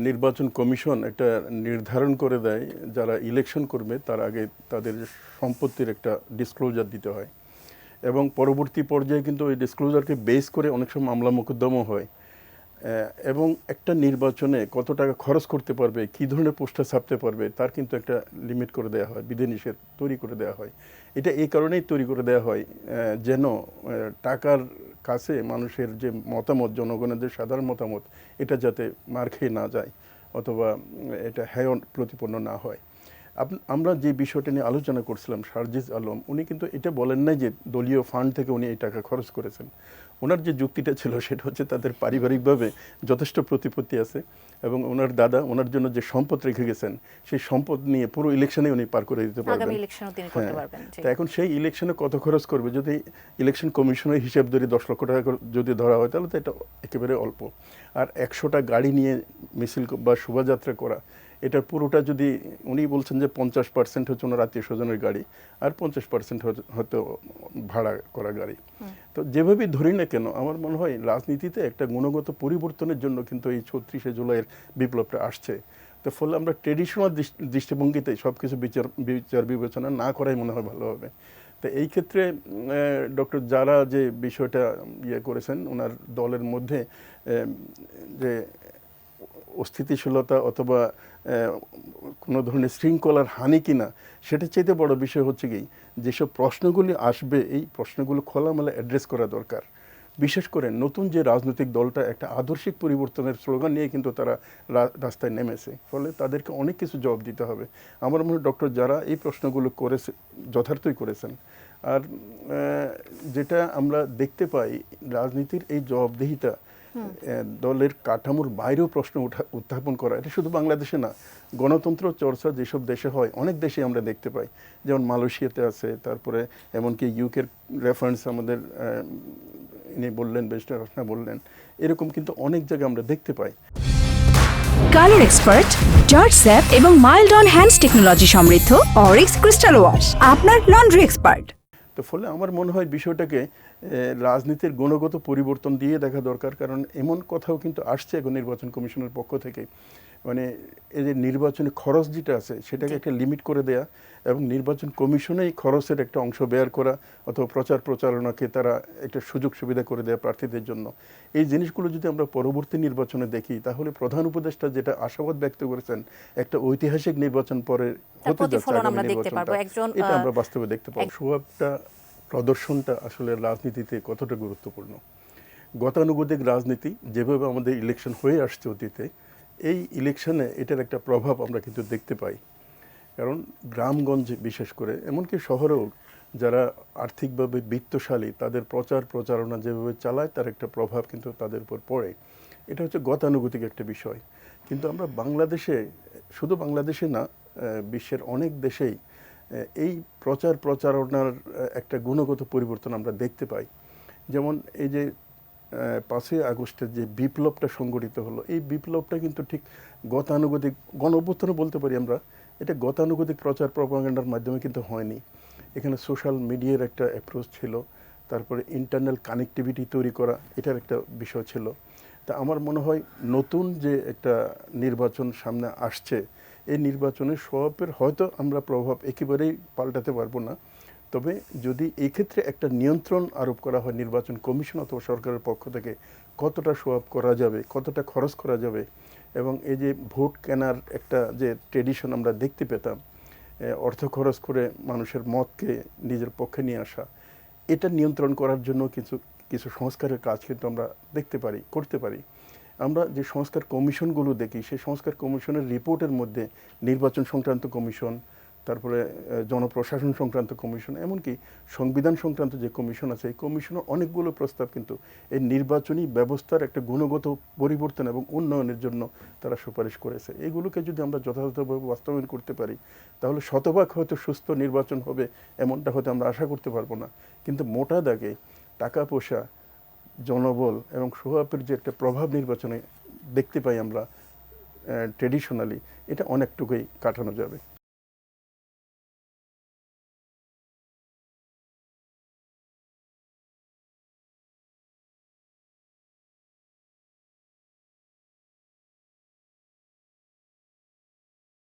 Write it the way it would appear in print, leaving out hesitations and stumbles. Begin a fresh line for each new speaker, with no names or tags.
নির্বাচন কমিশন একটা নির্ধারণ করে দেয় যারা ইলেকশন করবে তার আগে তাদের সম্পত্তির একটা ডিসক্লোজার দিতে হয় এবং পরবর্তী পর্যায়ে কিন্তু ওই ডিসক্লোজারকে বেস করে অনেক সময় মামলা মোকদ্দমা হয় এবং একটা নির্বাচনে কত টাকা খরচ করতে পারবে কী ধরনের পোস্টার ছাপতে পারবে তার কিন্তু একটা লিমিট করে দেওয়া হয়, বিধিনিষেধ তৈরি করে দেওয়া হয়। এটা এই কারণেই তৈরি করে দেওয়া হয় যেন টাকার কাছে মানুষের যে মতামত, জনগণের যে সাধারণ মতামত, এটা যাতে মার খেয়ে না যায় অথবা এটা হেয় প্রতিপন্ন না হয়। আমরা যে বিষয়টা নিয়ে আলোচনা করছিলাম, সার্জিস আলম উনি কিন্তু এটা বলেন নাই যে দলীয় ফান্ড থেকে উনি এই টাকা খরচ করেছেন। ওনার যে যুক্তিটা ছিল সেটা হচ্ছে তাদের পারিবারিকভাবে যথেষ্ট প্রতিপত্তি আছে এবং ওনার দাদা ওনার জন্য যে সম্পদ রেখে গেছেন সেই সম্পদ নিয়ে পুরো ইলেকশনে উনি পার করে দিতে পারবেন। তো এখন সেই ইলেকশনে কত খরচ করবে, যদি ইলেকশন কমিশনের হিসেব ধরে 10 লক্ষ টাকা যদি ধরা হয় তাহলে তো এটা একেবারে অল্প। আর 100টা গাড়ি নিয়ে মিছিল বা শোভাযাত্রা করা, এটার পুরোটা যদি উনি বলছেন যে 50% হচ্ছে ওনার আত্মীয় স্বজনের গাড়ি আর 50% হয়তো ভাড়া করা গাড়ি। তো যেভাবেই ধরি না কেন আমার মনে হয় রাজনীতিতে একটা গুণগত পরিবর্তনের জন্য কিন্তু এই 36শে জুলাইয়ের বিপ্লবটা আসছে। তো ফলে আমরা ট্রেডিশনাল দৃষ্টিভঙ্গিতে সব কিছু বিচার বিবেচনা না করাই মনে হয় ভালো হবে। তো এই ক্ষেত্রে ডক্টর যারা যে বিষয়টা করেছেন ওনার দলের মধ্যে যে অস্থিতিশীলতা অথবা কোনো ধরনের শৃঙ্খলার হানি কিনা সেটা চাইতে বড় বিষয় হচ্ছে কি যেসব প্রশ্নগুলি আসবে এই প্রশ্নগুলো খোলামেলা অ্যাড্রেস করা দরকার। বিশেষ করে নতুন যে রাজনৈতিক দলটা একটা আদর্শিক পরিবর্তনের স্লোগান নিয়ে কিন্তু তারা রাস্তায় নেমেছে, ফলে তাদেরকে অনেক কিছু জবাব দিতে হবে। আমার মনে হয় ডক্টর যারা এই প্রশ্নগুলো করেছে যথার্থই করেছেন। আর যেটা আমরা দেখতে পাই রাজনীতির এই জবাবদিহিতা দলের কাঠামোর বাইরেও প্রশ্ন উত্থাপন করা, এটা শুধু বাংলাদেশে না, গণতন্ত্র চর্চা যেসব দেশে হয় অনেক দেশে আমরা দেখতে পাই, যেমন মালয়েশিয়াতে আছে, তারপরে এমনকি ইউকের রেফারেন্স আমাদের ইনি বললেন, বেস্টার রচনা বললেন, এরকম কিন্তু অনেক জায়গায় আমরা দেখতে পাই।
কালার এক্সপার্ট, জর্জ স্যাপ এবং মাইল্ড অন হ্যান্ডস টেকনোলজি সমৃদ্ধ অরিক্স ক্রিস্টাল ওয়াশ আপনার লন্ড্রি এক্সপার্ট।
তো ফলে আমার মনে হয় বিষয়টাকে রাজনীতির গুণগত পরিবর্তন দিয়ে দেখা দরকার, কারণ এমন কথাও কিন্তু আসছে এখন নির্বাচন কমিশনের পক্ষ থেকে, মানে এই যে নির্বাচনী খরচ যেটা আছে সেটাকে একটা লিমিট করে দেয়া এবং নির্বাচন কমিশনেই খরচের একটা অংশ ব্যয় করা অথবা প্রচারণাকে তারা একটা সুযোগ সুবিধা করে দেয়া প্রার্থীদের জন্য। এই জিনিসগুলো যদি আমরা পরবর্তী নির্বাচনে দেখি তাহলে প্রধান উপদেষ্টা যেটা আশাবাদ ব্যক্ত করেছেন একটা ঐতিহাসিক নির্বাচন পরে হতে যাচ্ছে আগামী নির্বাচনটা, এটা আমরা বাস্তবে দেখতে পাবো। স্বভাবটা প্রদর্শনটা আসলে রাজনীতিতে কতটা গুরুত্বপূর্ণ। গতানুগতিক রাজনীতি যেভাবে আমাদের ইলেকশন হয়ে আসছে অতীতে, এই ইলেকশনে এটার একটা প্রভাব আমরা কিন্তু দেখতে পাই। কারণ গ্রামগঞ্জে বিশেষ করে এমনকি শহরেও যারা আর্থিকভাবে বিত্তশালী তাদের প্রচারণা যেভাবে চালায় তার একটা প্রভাব কিন্তু তাদের উপর পড়ে। এটা হচ্ছে গতানুগতিক একটা বিষয়। কিন্তু আমরা বাংলাদেশে, শুধু বাংলাদেশে না, বিশ্বের অনেক দেশেই এই প্রচারণার একটা গুণগত পরিবর্তন আমরা দেখতে পাই। যেমন এই যে 5ই আগস্টের যে বিপ্লবটা সংগঠিত হলো, এই বিপ্লবটা কিন্তু ঠিক গতানুগতিক গণ-অভ্যুত্থানও বলতে পারি আমরা, এটা গতানুগতিক প্রচার প্রপাগান্ডার মাধ্যমে কিন্তু হয়নি। এখানে সোশ্যাল মিডিয়ার একটা অ্যাপ্রোচ ছিল, তারপরে ইন্টারনাল কানেক্টিভিটি তৈরি করা, এটার একটা বিষয় ছিল। তা আমার মনে হয় নতুন যে একটা নির্বাচন সামনে আসছে, এই নির্বাচনের স্বভাবের হয়তো আমরা প্রভাব একেবারেই পাল্টাতে পারবো না, তবে যদি এই ক্ষেত্রে একটা নিয়ন্ত্রণ আরোপ করা হয় নির্বাচন কমিশন অথবা সরকারের পক্ষ থেকে, কতটা স্বভাব করা যাবে, কতটা খরচ করা যাবে, এবং এই যে ভোট কেনার একটা যে ট্রেডিশন আমরা দেখতে পেতাম, অর্থ খরচ করে মানুষের মতকে নিজের পক্ষে নিয়ে আসা, এটা নিয়ন্ত্রণ করার জন্য কিছু সংস্কারের কাজ কিন্তু আমরা দেখতে পারি, করতে পারি। আমরা যে সংস্কার কমিশনগুলো দেখি সেই সংস্কার কমিশনের রিপোর্টের মধ্যে নির্বাচন সংক্রান্ত কমিশন, তারপরে জনপ্রশাসন সংক্রান্ত কমিশন, এমনকি সংবিধান সংক্রান্ত যে কমিশন আছে এই কমিশনের অনেকগুলো প্রস্তাব কিন্তু এই নির্বাচনী ব্যবস্থার একটা গুণগত পরিবর্তন এবং উন্নয়নের জন্য তারা সুপারিশ করেছে। এগুলোকে যদি আমরা যথাযথভাবে বাস্তবায়ন করতে পারি তাহলে শতভাগ হয়তো সুস্থ নির্বাচন হবে এমনটা হয়তো আমরা আশা করতে পারবো না, কিন্তু মোটা দাগে টাকা পয়সা, জনবল এবং স্বভাবের যে একটা প্রভাব নির্বাচনে দেখতে পাই আমরা ট্রেডিশনালি, এটা অনেকটুকুই কাটানো যাবে।